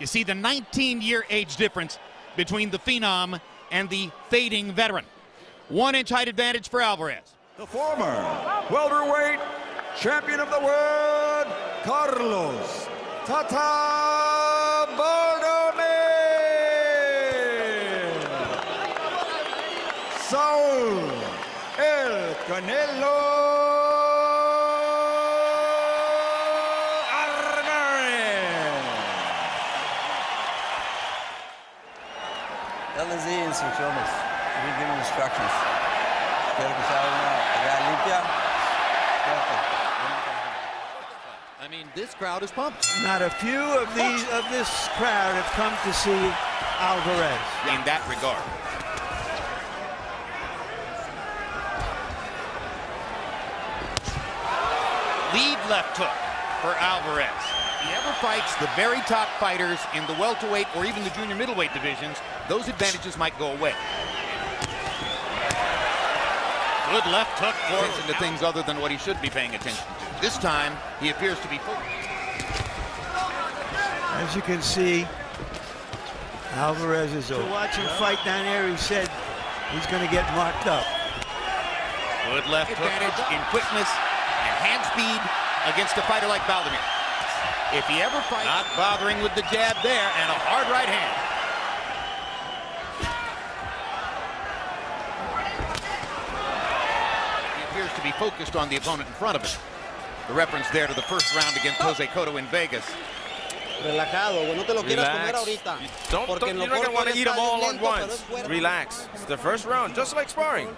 You see the 19-year age difference between the phenom and the fading veteran. 1-inch height advantage for Alvarez. The former welterweight champion of the world, Carlos Tata Baldomir. Saul El Canelo Alvarez. Dale instrucciones. We give him instructions. Quiero que se haga una pegada limpia. I mean, this crowd is pumped. Not a few of this crowd have come to see Alvarez. In that regard. Lead left hook for Alvarez. If he ever fights the very top fighters in the welterweight or even the junior middleweight divisions, those advantages might go away. Good left hook for attention to things other than what he should be paying attention to. This time, he appears to be focused. As you can see, Alvarez is over. To watch him fight down there, he said he's going to get marked up. Good left advantage in quickness and hand speed against a fighter like Baldomir. If he ever fights, not bothering with the jab there, and a hard right hand. To be focused on the opponent in front of him. The reference there to the first round against Jose Cotto in Vegas. Relajado, no te lo quieras comer ahorita. You're not going to want to eat them all at once. Relax. It's the first round, just like sparring.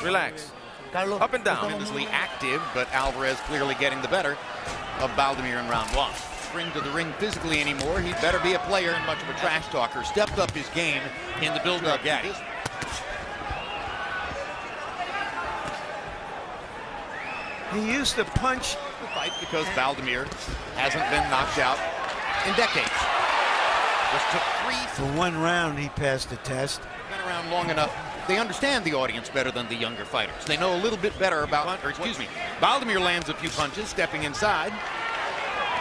Relax. Up and down. Tremendously active, but Alvarez clearly getting the better of Baldomir in round one. Bring to the ring physically anymore. He'd better be a player and much of a trash talker. Stepped up his game in the build-up. He used to punch the fight because Baldomir hasn't been knocked out in decades. Just took 3. For one round, he passed the test. Been around long enough. They understand the audience better than the younger fighters. They know a little bit better about, Baldomir lands a few punches, stepping inside.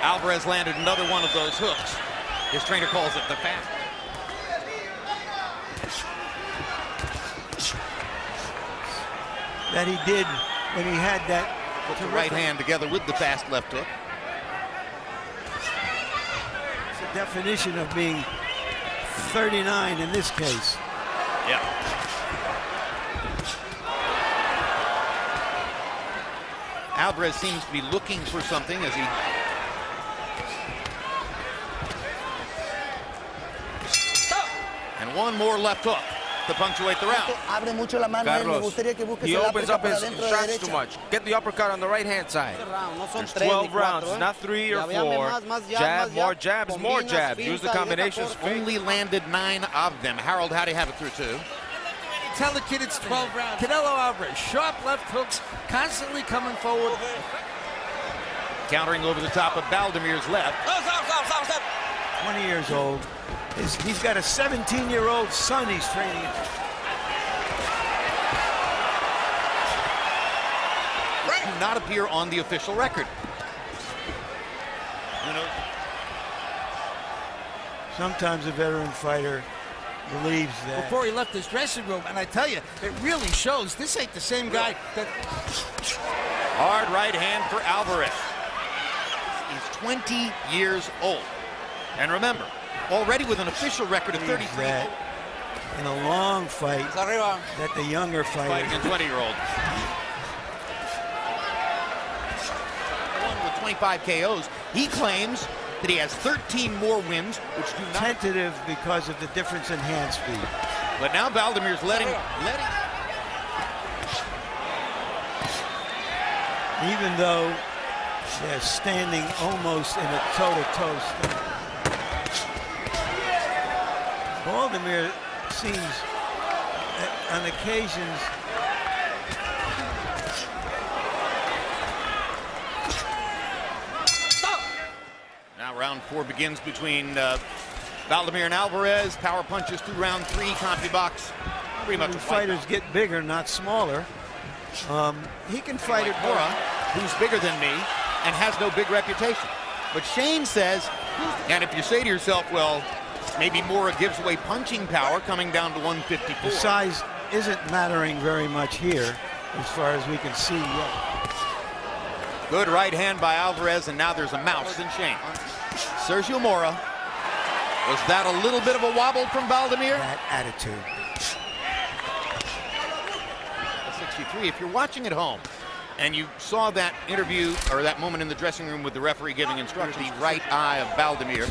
Alvarez landed another one of those hooks. His trainer calls it the fast. That he did when he had that. Put the right hand together with the fast left hook. It's the definition of being 39 in this case. Yeah. Alvarez seems to be looking for something as he... And one more left hook to punctuate the round. Carlos, he opens up his shots too much. Get the uppercut on the right-hand side. There's 12 rounds, not 3 or 4. Jab, more jabs, more jabs. Use the combinations. Only landed 9 of them. Harold, how do you have it through 2? Tell the kid it's 12 rounds. Canelo Alvarez, sharp left hooks, constantly coming forward. Countering over the top of Baldomir's left. 20 years old. He's got a 17-year-old son he's training. Do not appear on the official record. You know, sometimes a veteran fighter believes that. Before he left his dressing room, and I tell you, it really shows this ain't the same guy that... Hard right hand for Alvarez. He's 20 years old. And remember, already with an official record of 33. In a long fight, that the younger fighter... Fighting a 20-year-old. One with 25 KOs. He claims that he has 13 more wins, which do not... Tentative because of the difference in hand speed. But now Baldomir's letting... Even though they're standing almost in a toe-to-toe stand. Baldomir seems, on occasions, now round 4 begins between Baldomir and Alvarez. Power punches through round 3. Comfy box. Pretty much. Fighters get bigger, not smaller. He can fight it more. Who's bigger than me and has no big reputation. But Shane says And if you say to yourself, well, maybe Mora gives away punching power coming down to 154. The size isn't mattering very much here as far as we can see yet. Good right hand by Alvarez, and now there's a mouse in Shane. Sergio Mora. Was that a little bit of a wobble from Baldomir? That attitude. 63. If you're watching at home and you saw that interview or that moment in the dressing room with the referee giving instructions, the right eye of Baldomir.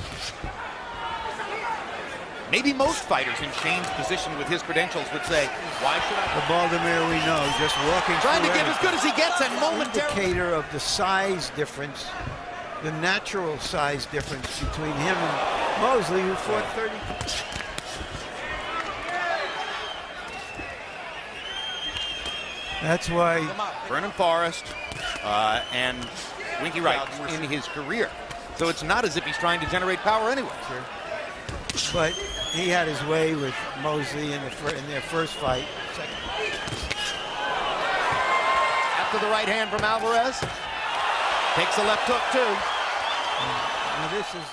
Maybe most fighters in Shane's position with his credentials would say, why should I? The Baldomir we know, just walking Trying to through give as good as he gets and momentarily. Indicator of the size difference, the natural size difference between him and Mosley, who fought 30. That's why Vernon Forrest and Winky Wright in his career. So it's not as if he's trying to generate power anyway. But he had his way with Mosley in their first fight. After the right hand from Alvarez. Takes a left hook too. Now this is...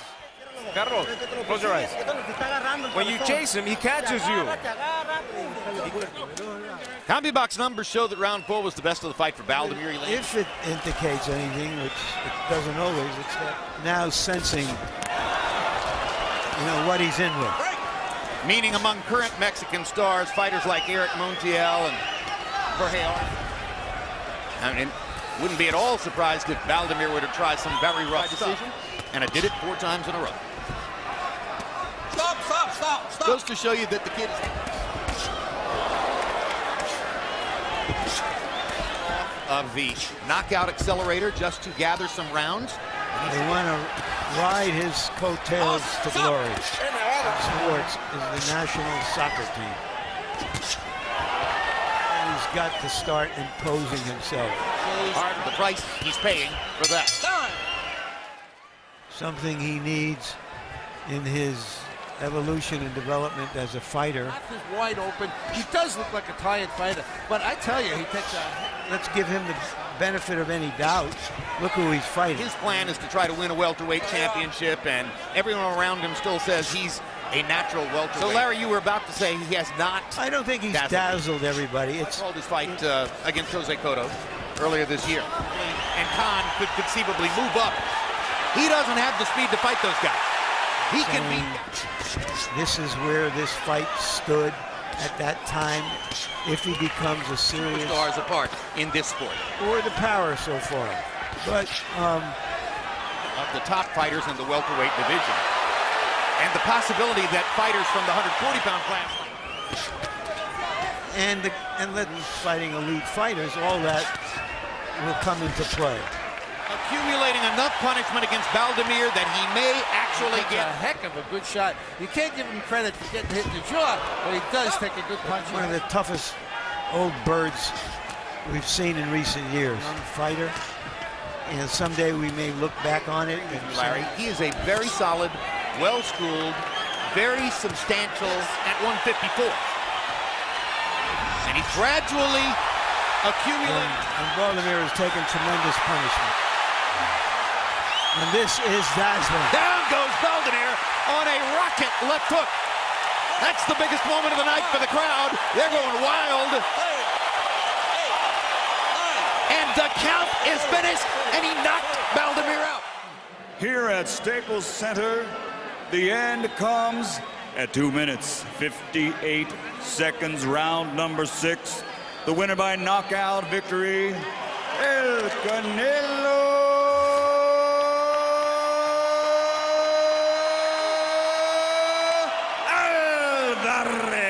Carlos, close your eyes. When you chase him, he catches you. CompuBox numbers show that round 4 was the best of the fight for Baldomir. If it indicates anything, which it doesn't always, it's that now sensing, what he's in with. Meaning among current Mexican stars, fighters like Eric Montiel and Jorge Arce. I mean, wouldn't be at all surprised if Baldomir were to try some very rough decision, and it did it 4 times in a row. Stop. Goes to show you that the kid is... of the knockout accelerator just to gather some rounds. They want to ride his coattails to glory. Sports is the national soccer team. And he's got to start imposing himself. The price he's paying for that. Something he needs in his evolution and development as a fighter. Mouth is wide open. He does look like a tired fighter, but I tell you, he takes a... Let's give him the benefit of any doubt. Look who he's fighting. His plan is to try to win a welterweight championship, and everyone around him still says he's a natural welterweight. So, Larry, you were about to say he has not... I don't think he's dazzled everybody. It's called his fight against Jose Cotto earlier this year. And Khan could conceivably move up. He doesn't have the speed to fight those guys. He can be... This is where this fight stood at that time. If he becomes a serious... Stars apart in this sport. Or the power so far. But... of the top fighters in the welterweight division. And the possibility that fighters from the 140-pound class... And let fighting elite fighters, all that will come into play. Accumulating enough punishment against Baldomir that he may actually get a heck of a good shot. You can't give him credit for getting hit in the jaw, but he does take a good punch. One of the toughest old birds we've seen in recent years. Young fighter. And someday we may look back on it. And Larry, he is a very solid, well-schooled, very substantial at 154. And he's gradually accumulating. And Baldomir has taken tremendous punishment. And this is dazzling. Down goes Baldomir on a rocket left hook. That's the biggest moment of the night for the crowd. They're going wild. And the count is finished, and he knocked Baldomir out. Here at Staples Center, the end comes at 2 minutes, 58 seconds, round number 6. The winner by knockout victory, El Canelo Alvarez.